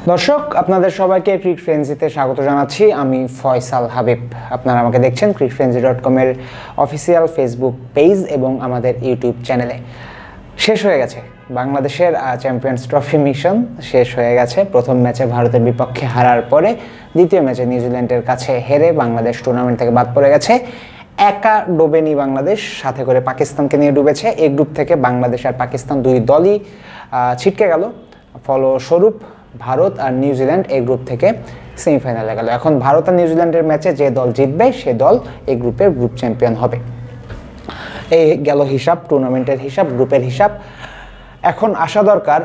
দর্শক আপনাদের সবাইকে ক্রিকেট ফ্রেন্সিতে স্বাগত জানাচ্ছি। আমি ফয়সাল হাবিব। আপনারা আমাকে দেখছেন cricketfrenzy.com এর অফিসিয়াল ফেসবুক পেজ এবং আমাদের ইউটিউব চ্যানেলে। শেষ হয়ে গেছে বাংলাদেশের চ্যাম্পিয়ন্স ট্রফি মিশন শেষ হয়ে গেছে। প্রথম ম্যাচে ভারতের বিপক্ষে হারার পরে দ্বিতীয় ম্যাচে নিউজিল্যান্ডের কাছে হেরে বাংলাদেশ টুর্নামেন্ট থেকে বাদ পড়ে গেছে। একা ডোবেনি বাংলাদেশ, সাথে করে পাকিস্তানকে নিয়ে ডুবেছে। এই গ্রুপ থেকে বাংলাদেশ আর পাকিস্তান দুই দলই ছিটকে গেল। ফলস্বরূপ ভারত আর নিউজিল্যান্ড এই গ্রুপ থেকে সেমিফাইনালে গেল। এখন ভারত আর নিউজিল্যান্ডের ম্যাচে যে দল জিতবে সে দল এই গ্রুপের গ্রুপ চ্যাম্পিয়ন হবে। এই গেল হিসাব, টুর্নামেন্টের হিসাব, গ্রুপের হিসাব। এখন আসা দরকার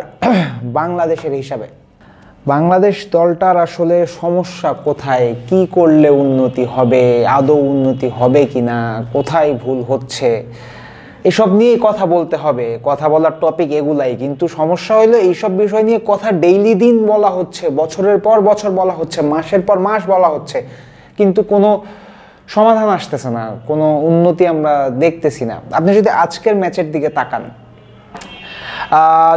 বাংলাদেশের হিসাবে। বাংলাদেশ দলটার আসলে সমস্যা কোথায়, কি করলে উন্নতি হবে, আদৌ উন্নতি হবে কিনা, কোথায় ভুল হচ্ছে, এসব নিয়ে কথা বলতে হবে। কথা বলার টপিক এগুলাই, কিন্তু সমস্যা হলো এইসব বিষয় নিয়ে কথা ডেইলি দিন বলা হচ্ছে, বছরের পর বছর বলা হচ্ছে, মাসের পর মাস বলা হচ্ছে, কিন্তু কোনো সমাধান আসতেছে না, কোনো উন্নতি আমরা দেখতেছি না। আপনি যদি আজকের ম্যাচের দিকে তাকান,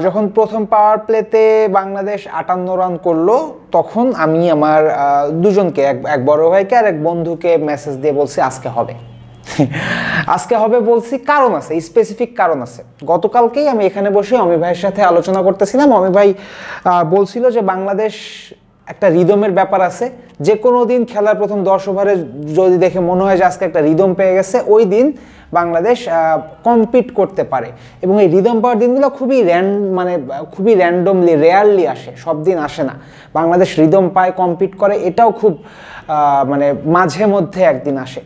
যখন প্রথম পাওয়ার প্লেতে বাংলাদেশ 58 রান করলো, তখন আমি আমার দুজনকে, এক বড় ভাইকে আর এক বন্ধুকে মেসেজ দিয়ে বলছি আজকে হবে। আজকে হবে বলছি, কারণ আছে, স্পেসিফিক কারণ আছে। গতকালকেই আমি এখানে বসে অমি ভাইয়ের সাথে আলোচনা করতেছিলাম। অমি ভাই বলছিল যে বাংলাদেশ একটা রিদমের ব্যাপার আছে, যে কোনো দিন খেলার প্রথম 10 ওভারে যদি দেখে মনে হয় যে আজকে একটা রিদম পেয়ে গেছে, ওই দিন বাংলাদেশ কম্পিট করতে পারে। এবং এই রিদম পাওয়ার দিনগুলো খুবই র্যান্ডমলি, রেয়ারলি আসে, সব দিন আসে না। বাংলাদেশ রিদম পায়, কম্পিট করে, এটাও খুব মাঝে মধ্যে একদিন আসে।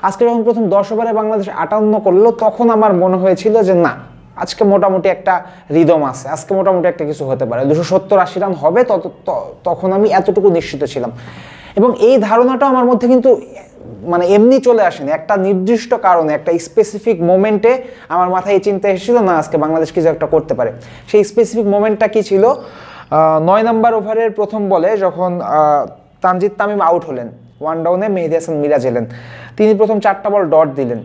আজকে যখন প্রথম 10 ওভারে বাংলাদেশ 58 করলো, তখন আমার মনে হয়েছিল যে না, আজকে মোটামুটি একটা রিদম আছে, আজকে মোটামুটি একটা কিছু হতে পারে, 270-80 রান হবে। তখন আমি এতটুকু নিশ্চিত ছিলাম। এবং এই ধারণাটা আমার মধ্যে কিন্তু এমনি চলে আসেনি, একটা নির্দিষ্ট কারণে, একটা স্পেসিফিক মোমেন্টে আমার মাথায় এই চিন্তা এসেছিল না আজকে বাংলাদেশ কিছু একটা করতে পারে। সেই স্পেসিফিক মোমেন্টটা কি ছিল? 9 নম্বর ওভারের প্রথম বলে যখন তানজিদ তামিম আউট হলেন, ওয়ান ডাউনে মেহেদী হাসান মিরাজ এলেন, তিনি প্রথম 4টা বল ডট দিলেন।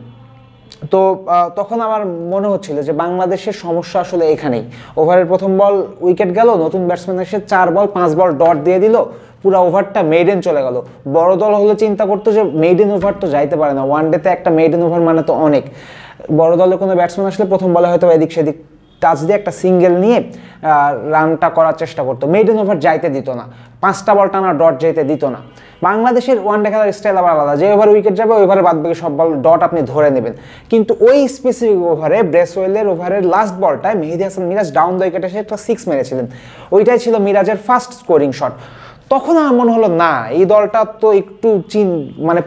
তো তখন আমার মনে হচ্ছিল যে বাংলাদেশের সমস্যা আসলে এখানেই। ওভারের প্রথম বল উইকেট গেল, নতুন ব্যাটসম্যান এসে 4 বল 5 বল ডট দিয়ে দিল, পুরো ওভারটা মেইডেন চলে গেল। বড় দল হলে চিন্তা করতো যে মেইডেন ওভার তো যাইতে পারে না, ওয়ানডেতে একটা মেইডেন ওভার মানে তো অনেক। বড় দলে কোনো ব্যাটসম্যান আসলে প্রথম বলে হয়তো এদিক সেদিক টাচ দিয়ে একটা সিঙ্গেল নিয়ে রানটা করার চেষ্টা করতো, মেইডেন ওভার যাইতে দিত না, 5টা বল টানা ডট যেতে দিত না। বাংলাদেশের ওয়ানডে খেলার স্টাইল আবার আলাদা, যে ওভার উইকেট যাবে ওই ওভারে বাদ বাকি সব বল ডট আপনি ধরে নেবেন। কিন্তু ওই স্পেসিফিক ওভারে, ব্রেসওয়েলের ওভারের লাস্ট বলটায় মেহেদী হাসান মিরাজ ডাউন দ্য উইকেটে এসে একটা 6 মেরেছিলেন। ওইটাই ছিল মিরাজের ফার্স্ট স্কোরিং শট। তখন আমার মনে হলো না, এই দলটা তো একটু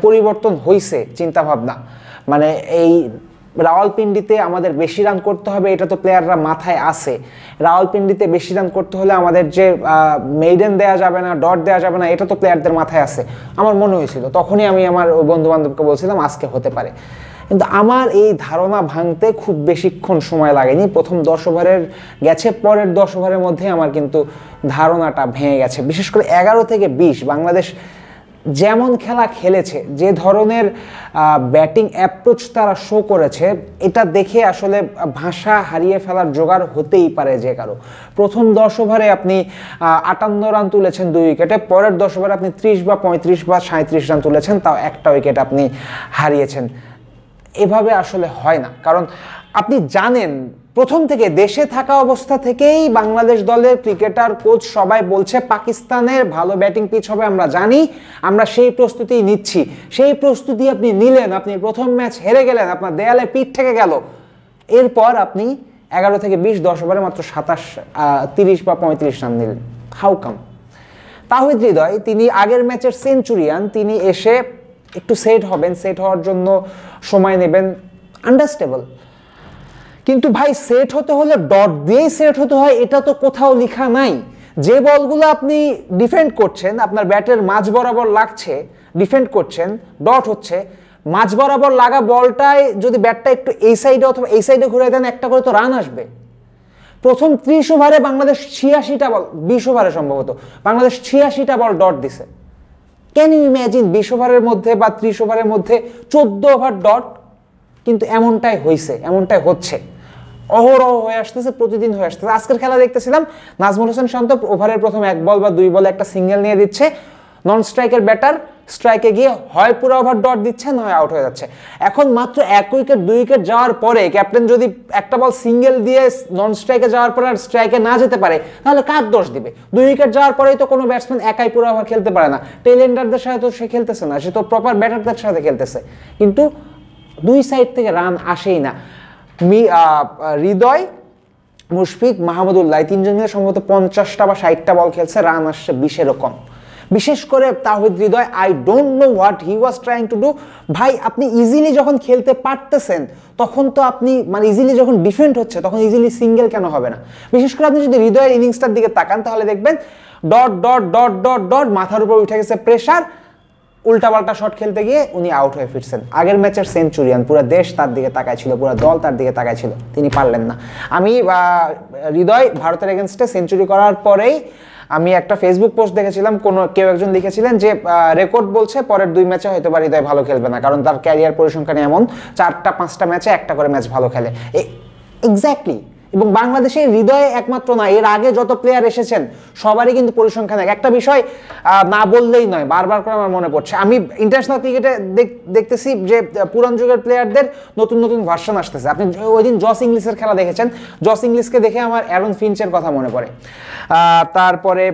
পরিবর্তন হয়েছে চিন্তাভাবনা। এই রাওয়ালপিন্ডিতে আমাদের বেশি রান করতে হবে, এটা তো প্লেয়াররা মাথায় আসে। রাওয়ালপিন্ডিতে বেশি রান করতে হলে আমাদের যে মেইডেন দেওয়া যাবে না, ডট দেওয়া যাবে না, এটা তো প্লেয়ারদের মাথায় আসে। আমার মনে হয়েছিল, তখনই আমি আমার বন্ধু বান্ধবকে বলছিলাম আজকে হতে পারে। কিন্তু আমার এই ধারণা ভাঙতে খুব বেশিক্ষণ সময় লাগেনি। প্রথম 10 ওভারের গেছে, পরের 10 ওভারের মধ্যে আমার কিন্তু ধারণাটা ভেঙে গেছে। বিশেষ করে 11 থেকে 20 বাংলাদেশ যেমন খেলা খেলেছে, যে ধরনের ব্যাটিং অ্যাপ্রোচ তারা শো করেছে, এটা দেখে আসলে ভাষা হারিয়ে ফেলার জোগাড় হতেই পারে যে কারো। প্রথম 10 ওভারে আপনি 58 রান তুলেছেন 2 উইকেটে, পরের 10 ওভারে আপনি 30 বা 35 বা 37 রান তুলেছেন, তাও একটা উইকেট আপনি হারিয়েছেন। এভাবে আসলে হয় না, কারণ আপনি জানেন প্রথম থেকে, দেশে থাকা অবস্থা থেকেই বাংলাদেশ দলের ক্রিকেটার, কোচ সবাই বলছে পাকিস্তানের ভালো ব্যাটিং পিচ হবে, আমরা জানি, আমরা সেই প্রস্তুতি নিচ্ছি। সেই প্রস্তুতি আপনি নিলেন, আপনি প্রথম ম্যাচ হেরে গেলেন, আপনার দেয়ালে পিঠ থেকে গেল। এরপর আপনি 11 থেকে 20 10 ওভারে মাত্র 30 বা 35 রান নিলেন। How come? তাওহিদ হৃদয়, তিনি আগের ম্যাচের সেঞ্চুরিয়ান, তিনি এসে একটু সেট হবেন, সেট হওয়ার জন্য সময় নেবেন, আন্ডারস্টেবল। কিন্তু ভাই, সেট হতে হলে ডট দিয়েই সেট হতে হয়, এটা তো কোথাও লেখা নাই। যে বলগুলো আপনি ডিফেন্ড করছেন, আপনার ব্যাটের মাঝ বরাবর লাগছে, ডিফেন্ড করছেন, ডট হচ্ছে, মাঝ বরাবর লাগা বলটায় যদি ব্যাটটা একটু এই সাইডে অথবা এই সাইডে ঘুরে দেন, একটা করে তো রান আসবে। প্রথম 30 ওভারে বাংলাদেশ 86টা বল, 20 ওভারে সম্ভবত বাংলাদেশ 86টা বল ডট দিছে। ক্যান ইউ ইম্যাজিন 20 ওভারের মধ্যে বা 30 ওভারের মধ্যে 14 ওভার ডট? কিন্তু এমনটাই হয়েছে, এমনটাই হচ্ছে। অহরহ হয়ে আসতেছে, প্রতিদিন হয়ে আসতেছে। আজকের খেলা দেখতেছিলাম, নাজমুল হোসেন শান্ত ওভারের প্রথম 1 বল বা 2 বলে একটা সিঙ্গেল নিয়ে দিচ্ছে, নন স্ট্রাইকের ব্যাটার স্ট্রাইকে গিয়ে হয় পুরো ওভার ডট দিচ্ছে, নয় আউট হয়ে যাচ্ছে। এখন মাত্র 1 উইকেট 2 উইকেট যাওয়ার পরে ক্যাপ্টেন যদি একটা বল সিঙ্গেল দিয়ে নন স্ট্রাইকে যাওয়ার পরে আর স্ট্রাইকে না যেতে পারে, তাহলে কার দোষ দিবে? 2 উইকেট যাওয়ার পরেই তো কোনো ব্যাটসম্যান একাই পুরো ওভার খেলতে পারে না, টেলেন্ডারদের সাথে তো সে খেলতেছে না, সে তো প্রপার ব্যাটারদের সাথে খেলতেছে, কিন্তু 2 সাইড থেকে রান আসেই না। হৃদয়, মুশফিক, মাহমুদুল্লাহ 3জন মিলে সম্ভবত 50টা বা 60টা বল খেলছে, রান আসছে 20-এরও কম। বিশেষ করে Towhid Hridoy, I don't know what he was trying to do. ভাই আপনি ইজিলি যখন খেলতে পারতেছেন তখন তো আপনি মানে ইজিলি যখন ডিফেন্ড হচ্ছে তখন ইজিলি সিঙ্গেল কেন হবে না? বিশেষ করে আপনি যদি হৃদয়ের ইনিংসটার দিকে তাকান তাহলে দেখবেন dot dot dot dot dot মাথার উপর উঠে গেছে প্রেশার, উল্টাপাল্টা শট খেলতে গিয়ে উনি আউট হয়ে ফিরছেন। আগের ম্যাচের সেঞ্চুরিয়ান, পুরো দেশ তার দিকে তাকাইছিল, পুরো দল তার দিকে তাকাইছিল, তিনি পারলেন না। আমি হৃদয় ভারতের এগেনস্টে সেঞ্চুরি করার পরেই আমি একটা ফেসবুক পোস্ট দেখেছিলাম, কেউ একজন লিখেছিলেন যে রেকর্ড বলছে পরের 2 ম্যাচে হয়তো বা হৃদয় ভালো খেলবে না, কারণ তার ক্যারিয়ার পরিসংখ্যান এমন 4টা-5টা ম্যাচে একটা করে ম্যাচ ভালো খেলে। এক্স্যাক্টলি। এবং বাংলাদেশে হৃদয়ে একমাত্র না, এর আগে যত প্লেয়ার এসেছেন সবারই কিন্তু পরিসংখ্যান একটা বিষয় না বললেই নয়, বারবার করে আমার মনে পড়ছে। আমি ইন্টারন্যাশনাল ক্রিকেটে দেখতেছি যে পুরান যুগের প্লেয়ারদের নতুন নতুন ভার্সন আসতেছে। আপনি ওই দিন জস ইংলিশের খেলা দেখেছেন, জস ইংলিশকে দেখে আমার অ্যারন ফিঞ্চের কথা মনে পড়ে। তারপরে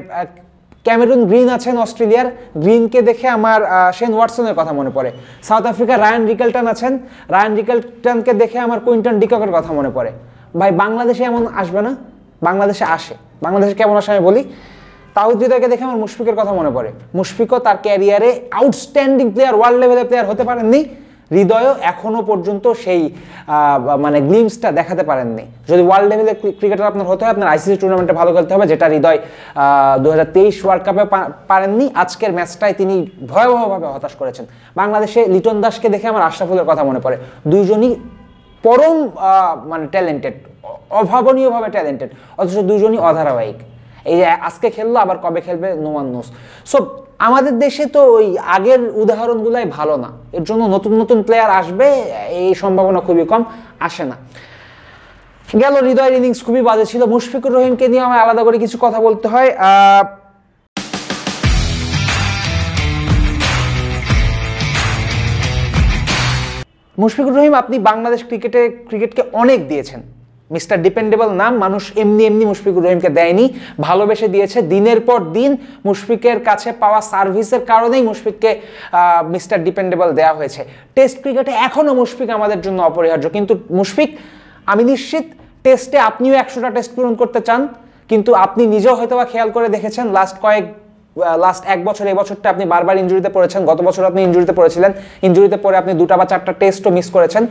ক্যামেরুন গ্রিন আছেন অস্ট্রেলিয়ার, গ্রিনকে দেখে আমার শেন ওয়াটসনের কথা মনে পড়ে। সাউথ আফ্রিকার রায়ান রিকেলটন আছেন, রায়ান রিকেলটনকে দেখে আমার কুইন্টন ডিককের কথা মনে পড়ে। ভাই বাংলাদেশে এমন আসবে না? বাংলাদেশে আসে। বাংলাদেশে কেমন আসে আমি বলি, তাওহিদ হৃদয়কে দেখে আমার মুশফিকের কথা মনে পড়ে। মুশফিকও তার ক্যারিয়ারে আউটস্ট্যান্ডিং প্লেয়ার, ওয়ার্ল্ড লেভেলের প্লেয়ার হতে পারেননি, হৃদয়ও এখনো পর্যন্ত সেই মানে গ্লিমসটা দেখাতে পারেননি। যদি ওয়ার্ল্ড লেভেলের ক্রিকেটার আপনার হতে হয়, আপনার আইসিসি টুর্নামেন্টে ভালো খেলতে হবে, যেটা হৃদয় 2023 ওয়ার্ল্ড কাপে পারেননি। আজকের ম্যাচটায় তিনি ভয়াবহভাবে হতাশ করেছেন। বাংলাদেশে লিটন দাসকে দেখে আমার আশরাফুলের কথা মনে পড়ে। দুইজনই পরম মানে ট্যালেন্টেড, অভাবনীয়ভাবে ট্যালেন্টেড, অথচ দুজনই অধারাবাহিক। এই যে আজকে খেললো, আবার কবে খেলবে নো ওয়ান নোস। সো আমাদের দেশে তো ওই আগের উদাহরণগুলাই ভালো না, এর জন্য নতুন নতুন প্লেয়ার আসবে এই সম্ভাবনা খুবই কম, আসে না। গেল হৃদয়ের ইনিংস খুবই বাজে ছিল। মুশফিকুর রহিমকে নিয়ে আমার আলাদা করে কিছু কথা বলতে হয়। মুশফিকুর রহিম, আপনি বাংলাদেশ ক্রিকেটকে অনেক দিয়েছেন, মিস্টার ডিপেন্ডেবল নাম মানুষ এমনি এমনি মুশফিকুর রহিমকে দেয়নি, ভালোবেসে দিয়েছে। দিনের পর দিন মুশফিকের কাছে পাওয়া সার্ভিসের কারণেই মুশফিককে মিস্টার ডিপেন্ডেবল দেওয়া হয়েছে। টেস্ট ক্রিকেটে এখনও মুশফিক আমাদের জন্য অপরিহার্য, কিন্তু মুশফিক আমি নিশ্চিত টেস্টে আপনিও 100টা টেস্ট পূরণ করতে চান, কিন্তু আপনি নিজেও হয়তোবা খেয়াল করে দেখেছেন লাস্ট 1 বছর, এই বছরটা আপনি বারবার ইনজুরিতে পড়েছেন। গত বছর আপনি ইনজুরিতে পড়েছিলেন, ইনজুরিতে পড়ে আপনি 2টা বা 4টা টেস্টও মিস করেছেন।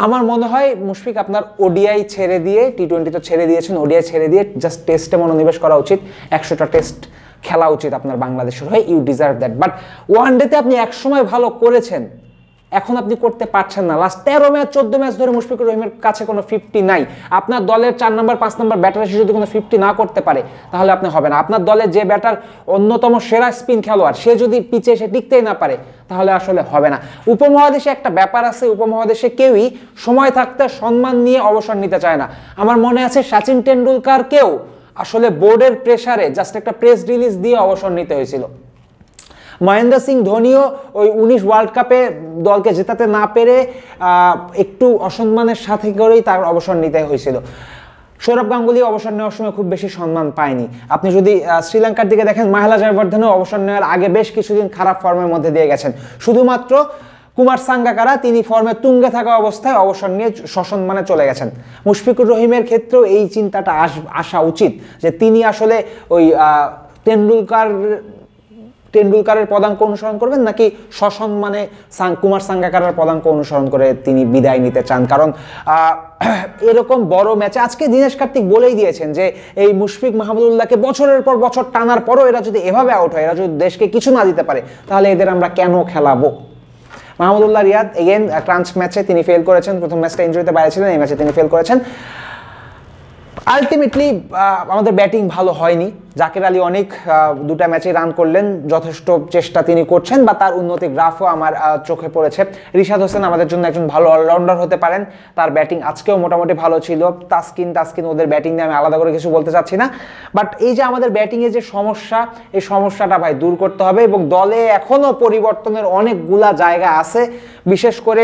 আমার মনে হয় মুশফিক আপনার ওডিআই ছেড়ে দিয়ে, টি20 তো ছেড়ে দিয়েছেন, ওডিআই ছেড়ে দিয়ে জাস্ট টেস্টে মনোনিবেশ করা উচিত। 100টা টেস্ট খেলা উচিত আপনার বাংলাদেশের হয়ে, ইউ ডিজার্ভ দ্যাট। বাট ওয়ানডেতে আপনি একসময় ভালো করেছেন, এখন আপনি করতে পারছেন না। লাস্ট 13 ম্যাচ 14 ম্যাচ ধরে মুশফিকুর রহিমের কাছে কোনো 50 নাই। আপনার দলের 4 নম্বর 5 নম্বর ব্যাটার এসে যদি কোনো 50 না করতে পারে তাহলে আপনি হবে না। আপনার দলের যে ব্যাটার অন্যতম সেরা স্পিন খেলোয়াড়, সে যদি পিচে এসে টিকতেই না পারে তাহলে আসলে হবে না। উপমহাদেশে একটা ব্যাপার আছে, উপমহাদেশে কেউই সময় থাকতে সম্মান নিয়ে অবসর নিতে চায় না। আমার মনে আছে সচিন টেন্ডুলকারকেও আসলে বোর্ডের প্রেসারে জাস্ট একটা প্রেস রিলিজ দিয়ে অবসর নিতে হয়েছিল। মহেন্দ্র সিং ধোনিও ওই 19 ওয়ার্ল্ড কাপে দলকে জেতাতে না পেরে একটু অসম্মানের সাথে করেই তার অবসর নিতে হয়েছিল। সৌরভ গাঙ্গুলি অবসর নেওয়ার সময় খুব বেশি সম্মান পায়নি। আপনি যদি শ্রীলঙ্কার দিকে দেখেন, মাহেলা জয়বর্ধনেও অবসর নেওয়ার আগে বেশ কিছুদিন খারাপ ফর্মের মধ্যে দিয়ে গেছেন। শুধুমাত্র কুমার সাঙ্গাকারা তিনি ফর্মে তুঙ্গে থাকা অবস্থায় অবসর নিয়ে সসম্মানে চলে গেছেন। মুশফিকুর রহিমের ক্ষেত্রেও এই চিন্তাটা আসা উচিত যে তিনি আসলে ওই টেন্ডুলকারের পদাঙ্ক অনুসরণ করবেন, নাকি সসম্মানে কুমার সাঙ্গাকারার পদাঙ্ক অনুসরণ করে তিনি বিদায় নিতে চান। কারণ এরকম বড় ম্যাচে আজকে দীনেশ কার্তিক বলেই দিয়েছেন যে এই মুশফিক মাহমুদুল্লাহকে বছরের পর বছর টানার পরও এরা যদি এভাবে আউট হয়, এরা যদি দেশকে কিছু না দিতে পারে, তাহলে এদের আমরা কেন খেলাবো? মাহমুদুল্লাহ রিয়াদ এগেন ক্রাঞ্চ ম্যাচে তিনি ফেল করেছেন। প্রথম ম্যাচটা ইনজুরিতে বাইরে ছিলেন, এই ম্যাচে তিনি ফেল করেছেন। আলটিমেটলি আমাদের ব্যাটিং ভালো হয়নি। জাকের আলী অনেক দুটা ম্যাচে রান করলেন, যথেষ্ট চেষ্টা তিনি করছেন বা তার উন্নতি গ্রাফও আমার চোখে পড়েছে। রিশাদ হোসেন আমাদের জন্য একজন ভালো অলরাউন্ডার হতে পারেন, তার ব্যাটিং আজকেও মোটামুটি ভালো ছিল। তাসকিন ওদের ব্যাটিং নিয়ে আমি আলাদা করে কিছু বলতে চাচ্ছি না, বাট এই যে আমাদের ব্যাটিংয়ে যে সমস্যা, এই সমস্যাটা ভাই দূর করতে হবে এবং দলে এখনও পরিবর্তনের অনেকগুলা জায়গা আছে। বিশেষ করে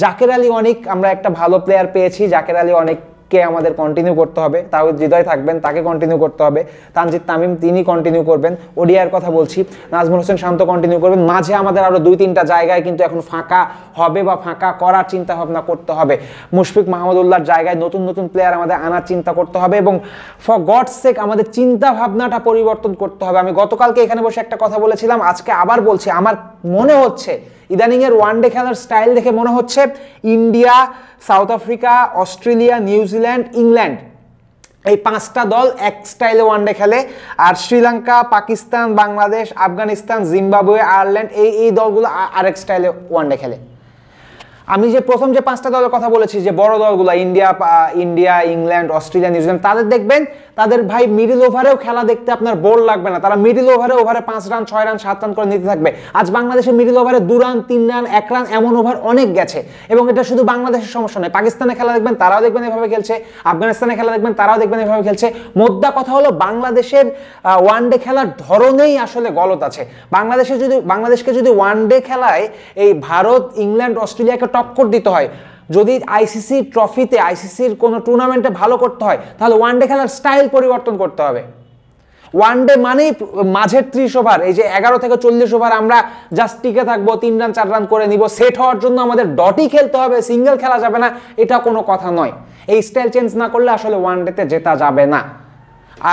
জাকের আলী অনেক, আমরা একটা ভালো প্লেয়ার পেয়েছি, জাকের আলী অনেক কে আমাদের কন্টিনিউ করতে হবে। তাহিদ হৃদয় থাকবেন, তাকে কন্টিনিউ করতে হবে। তানজিদ তামিম তিনি কন্টিনিউ করবেন, ওডিআইয়ের কথা বলছি। নাজমুল হোসেন শান্ত কন্টিনিউ করবেন। মাঝে আমাদের আরও 2-3টা জায়গায় কিন্তু এখন ফাঁকা হবে বা ফাঁকা করার চিন্তা ভাবনা করতে হবে। মুশফিক মাহমুদুল্লাহর জায়গায় নতুন নতুন প্লেয়ার আমাদের আনার চিন্তা করতে হবে এবং ফর গডস সেক আমাদের চিন্তা ভাবনাটা পরিবর্তন করতে হবে। আমি গতকালকে এখানে বসে একটা কথা বলেছিলাম, আজকে আবার বলছি, আমার মনে হচ্ছে ইদানিংয়ের ওয়ানডে খেলার স্টাইল দেখে মনে হচ্ছে India, south Africa, Australia, New Zealand, England এই 5টা দল এক স্টাইলে ওয়ানডে খেলে, আর শ্রীলঙ্কা, পাকিস্তান, বাংলাদেশ, আফগানিস্তান, জিম্বাবুয়ে, আয়ারল্যান্ড এই দলগুলো আরেক স্টাইলে ওয়ানডে খেলে। আমি যে প্রথম যে 5টা দলের কথা বলেছি, যে বড় দলগুলো ইন্ডিয়া, ইংল্যান্ড, অস্ট্রেলিয়া, নিউজিল্যান্ড, তাদের দেখবেন তাদের ভাই মিডল ওভারেও খেলা দেখতে আপনার বোর লাগবে না। তারা মিডল ওভারে 5 রান, 6 রান, 7 রান করে নিতে থাকবে। আজ বাংলাদেশের মিডল ওভারে 2 রান, 3 রান, 1 রান এমন ওভার অনেক গেছে এবং এটা শুধু বাংলাদেশের সমস্যা নয়। পাকিস্তানে খেলা দেখবেন, তারাও দেখবেন এভাবে খেলছে। আফগানিস্তানে খেলা দেখবেন, তারাও দেখবেন এভাবে খেলছে। মোদ্দা কথা হলো বাংলাদেশের ওয়ানডে খেলার ধরনেই আসলে গলত আছে। বাংলাদেশকে যদি ওয়ানডে খেলায় এই ভারত, ইংল্যান্ড, অস্ট্রেলিয়াকে টক্কর দিতে হয়, যদি আইসিসি ট্রফিতে, আইসিসির কোনো টুর্নামেন্টে ভালো করতে হয়, তাহলে ওয়ানডে খেলার স্টাইল পরিবর্তন করতে হবে। ওয়ানডে মানেই মাঝের 30 ওভার, এই যে 11 থেকে 40 ওভার আমরা জাস্ট টিকে থাকবো, 3 রান 4 রান করে নিব। সেট হওয়ার জন্য আমাদের ডটই খেলতে হবে, সিঙ্গেল খেলা যাবে না, এটা কোনো কথা নয়। এই স্টাইল চেঞ্জ না করলে আসলে ওয়ানডেতে জেতা যাবে না।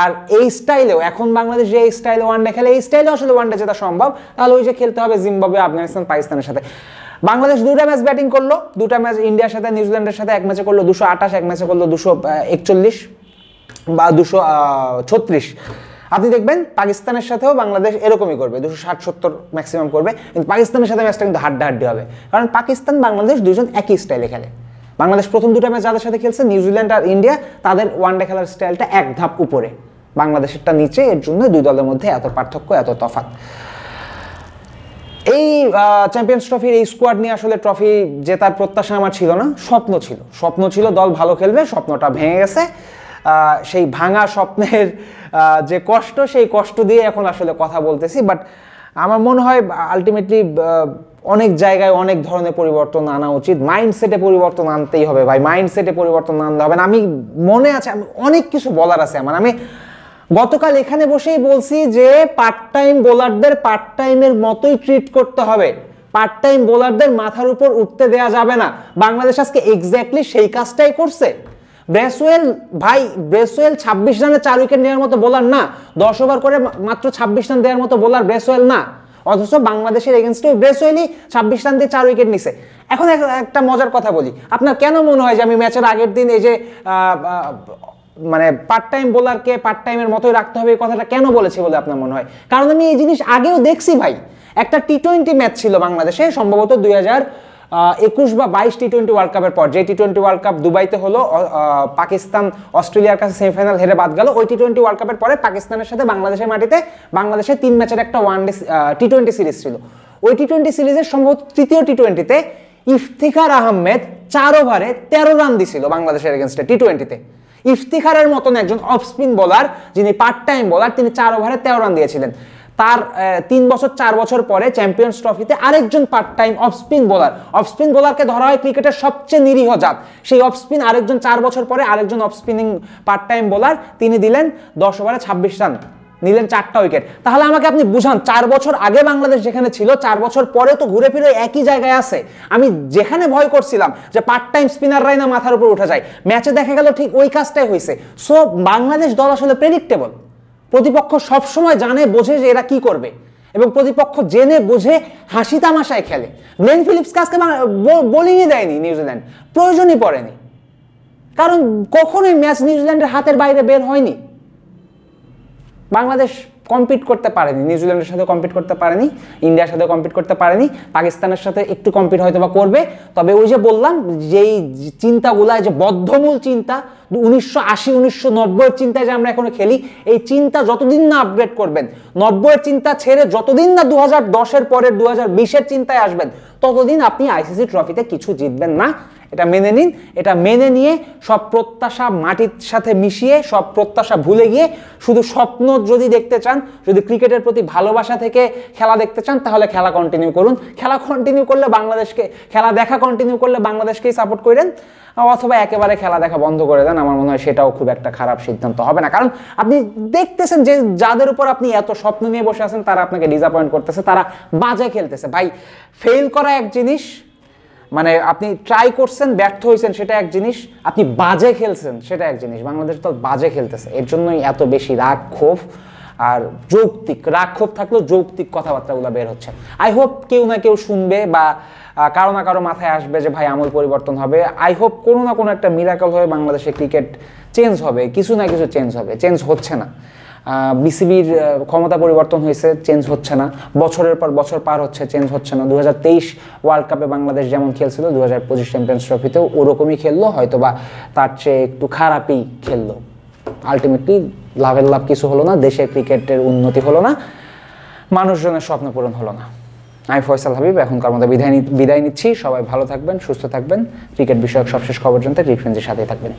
আর এই স্টাইলেও এখন বাংলাদেশ যে এই স্টাইলে ওয়ানডে খেলে, এই স্টাইলেও আসলে ওয়ানডে জেতা সম্ভব। তাহলে ওই যে খেলতে হবে জিম্বাবুয়ে, আফগানিস্তান, পাকিস্তানের সাথে। বাংলাদেশ 2টা ম্যাচ ব্যাটিং করলো, 2টা ম্যাচ ইন্ডিয়ার সাথে, নিউজিল্যান্ডের সাথে। এক ম্যাচে করলো 228, এক ম্যাচে করলো 241 বা 236। আপনি দেখবেন পাকিস্তানের সাথেও বাংলাদেশ এরকমই করবে, 260-70 ম্যাক্সিমাম করবে। কিন্তু পাকিস্তানের সাথে ম্যাচটা কিন্তু হাড্ডাহাড্ডি হবে, কারণ পাকিস্তান বাংলাদেশ দুজন একই স্টাইলে খেলে। বাংলাদেশ প্রথম 2টা ম্যাচ যাদের সাথে খেলছে, নিউজিল্যান্ড আর ইন্ডিয়া, তাদের ওয়ানডে খেলার স্টাইলটা এক ধাপ উপরে, বাংলাদেশেরটা নিচে। এর জন্য দুই দলের মধ্যে এত পার্থক্য, এত তফাৎ। এই চ্যাম্পিয়ন্স ট্রফির এই স্কোয়াড নিয়ে আসলে ট্রফি জেতার প্রত্যাশা আমার ছিল না, স্বপ্ন ছিল দল ভালো খেলবে। স্বপ্নটা ভেঙে গেছে। সেই ভাঙা স্বপ্নের যে কষ্ট, সেই কষ্ট দিয়ে এখন আসলে কথা বলতেছি। বাট আমার মনে হয় আলটিমেটলি অনেক জায়গায় অনেক ধরনের পরিবর্তন আনা উচিত। মাইন্ডসেটে পরিবর্তন আনতেই হবে ভাই, মাইন্ডসেটে পরিবর্তন আনতে হবে না। আমি মনে আছে, আমি অনেক কিছু বলার আছে আমার। আমি গতকাল এখানে বসেই বলছি যে পার্ট টাইম বোলারদের পার্ট টাইমের মতোই ট্রিট করতে হবে, পার্ট টাইম বোলারদের মাথার উপর উঠতে দেওয়া যাবে না। বাংলাদেশ আজকে এক্স্যাক্টলি সেই কাজটাই করছে। ব্রেসওয়েল 26 রানে 4 উইকেট নেওয়ার মতো বোলার না, 10 ওভার করে মাত্র 26 রান দেওয়ার মতো বোলার ব্রেসওয়েল না। অথচ বাংলাদেশের এগেনস্টে ব্রেসওয়েলই 26 রান দিয়ে 4 উইকেট নিছে। এখন একটা মজার কথা বলি, আপনার কেন মনে হয় যে আমি ম্যাচের আগের দিন এই যে মানে পার্ট টাইম বোলারকে পার্ট টাইমের মতোই রাখতে হবে, এই কথাটা কেন বলেছি বলে আপনার মনে হয়? কারণ আমি এই জিনিস আগেও দেখছি ভাই। একটা টি-20 ম্যাচ ছিল বাংলাদেশে, সম্ভবত 2021 বা 22 টি-20 ওয়ার্ল্ড কাপের পর, যে টি-20 ওয়ার্ল্ড কাপ দুবাইতে হলো, পাকিস্তান অস্ট্রেলিয়ার কাছে সেমিফাইনাল হেরে বাদ গেল। ওই টি-20 ওয়ার্ল্ড কাপের পরে পাকিস্তানের সাথে বাংলাদেশের মাটিতে বাংলাদেশের 3 ম্যাচের একটা ওয়ানডে টি-20 সিরিজ ছিল। ওই টি-20 সিরিজের সম্ভবত তৃতীয় টি-20তে ইফতিখার আহমেদ 4 ওভারে 13 রান দিছিল বাংলাদেশের এগেনস্টে টি-20তে। ইফতিখারের মতন একজন অফ স্পিন বোলার, যিনি পার্ট টাইম বোলার, তিনি 4 ওভারে 13 রান দিয়েছিলেন। তার 4 বছর পরে চ্যাম্পিয়ন্স ট্রফিতে আরেকজন পার্ট টাইম অফ স্পিন বোলারকে ধরা হয় ক্রিকেটের সবচেয়ে নিরীহ জাত। সেই অফ স্পিন আরেকজন 4 বছর পরে আরেকজন of spinning part time bowler, তিনি দিলেন 10 ওভারে 26 রান, নিলেন 4টা উইকেট। তাহলে আমাকে আপনি বুঝান, 4 বছর আগে বাংলাদেশ যেখানে ছিল, 4 বছর পরে তো ঘুরে ফিরে একই জায়গায় আছে। আমি যেখানে ভয় করছিলাম যে পার্ট টাইম স্পিনাররাই না মাথার উপর উঠে যায়, ম্যাচে দেখা গেল ঠিক ওই কাজটাই হয়েছে। সো বাংলাদেশ দল আসলে প্রেডিক্টেবল। প্রতিপক্ষ সবসময় জানে বোঝে যে এরা কি করবে, এবং প্রতিপক্ষ জেনে বুঝে হাসি তামাশায় খেলে। গ্লেন ফিলিপসকে আজকে বোলিংই দেয়নি নিউজিল্যান্ড, প্রয়োজনই পড়েনি, কারণ কখনোই ম্যাচ নিউজিল্যান্ডের হাতের বাইরে বের হয়নি। বাংলাদেশ কম্পিট করতে পারেনি, নিউজিল্যান্ডের সাথে কম্পিট করতে পারেনি, ইন্ডিয়ার সাথে কম্পিট করতে পারেনি, পাকিস্তানের সাথে একটু কম্পিট হয়তো বা করবে। তবে ওই যে বললাম যেই চিন্তাগুলা, যে বদ্ধমূল চিন্তা 1980-1990-এর চিন্তায় যে আমরা এখনো খেলি, এই চিন্তা যতদিন না আপগ্রেড করবেন, 90-এর চিন্তা ছেড়ে যতদিন না 2010-এর পরের 2020-এর চিন্তায় আসবেন, ততদিন আপনি আইসিসি ট্রফিতে কিছু জিতবেন না। এটা মেনে নিন। এটা মেনে নিয়ে সব প্রত্যাশা মাটির সাথে মিশিয়ে, সব প্রত্যাশা ভুলে গিয়ে শুধু স্বপ্ন যদি দেখতে চান, যদি ক্রিকেটের প্রতি ভালোবাসা থেকে খেলা দেখতে চান, তাহলে খেলা কন্টিনিউ করুন। খেলা কন্টিনিউ করলে বাংলাদেশকে, খেলা দেখা কন্টিনিউ করলে বাংলাদেশকেই সাপোর্ট করেন, অথবা একেবারে খেলা দেখা বন্ধ করে দেন। আমার মনে হয় সেটাও খুব একটা খারাপ সিদ্ধান্ত হবে না, কারণ আপনি দেখতেছেন যে যাদের উপর আপনি এত স্বপ্ন নিয়ে বসে আছেন তারা আপনাকে ডিসঅ্যাপয়েন্ট করতেছে, তারা বাজে খেলতেছে। ভাই, ফেল করা এক জিনিস, মানে আপনি ট্রাই করছেন ব্যর্থ হয়েছেন সেটা এক জিনিস, আপনি বাজে খেলছেন সেটা এক জিনিস। বাংলাদেশ তো বাজে খেলতেছে, এর জন্যই এত বেশি রাগ ক্ষোভ, আর যৌক্তিক রাগ ক্ষোভ থাকলেও যৌক্তিক কথাবার্তাগুলো বের হচ্ছে। আই হোপ কেউ না কেউ শুনবে, বা কারো না কারো মাথায় আসবে যে ভাই আমূল পরিবর্তন হবে। আই হোপ কোনো না কোনো একটা মিরাকল হয়ে বাংলাদেশে ক্রিকেট চেঞ্জ হবে, কিছু না কিছু চেঞ্জ হবে। চেঞ্জ হচ্ছে না, বিসিবির ক্ষমতা পরিবর্তন হয়েছে, চেঞ্জ হচ্ছে না, বছরের পর বছর পার হচ্ছে, চেঞ্জ হচ্ছে না। 2023 ওয়ার্ল্ড কাপে বাংলাদেশ যেমন খেলছিল 2025 চ্যাম্পিয়ন্স ট্রফিতেও ওরকমই খেললো, হয়তো বা তার চেয়ে একটু খারাপই খেললো। আলটিমেটলি লাভের লাভ কিছু হলো না, দেশের ক্রিকেটের উন্নতি হলো না, মানুষজনের স্বপ্ন পূরণ হলো না। আমি ফয়সাল হাবিব এখনকার মতো বিদায় নিচ্ছি। সবাই ভালো থাকবেন, সুস্থ থাকবেন। ক্রিকেট বিষয়ক সবশেষ খবর জানতে রিক ফ্রেন্ডসের সাথেই থাকবেন।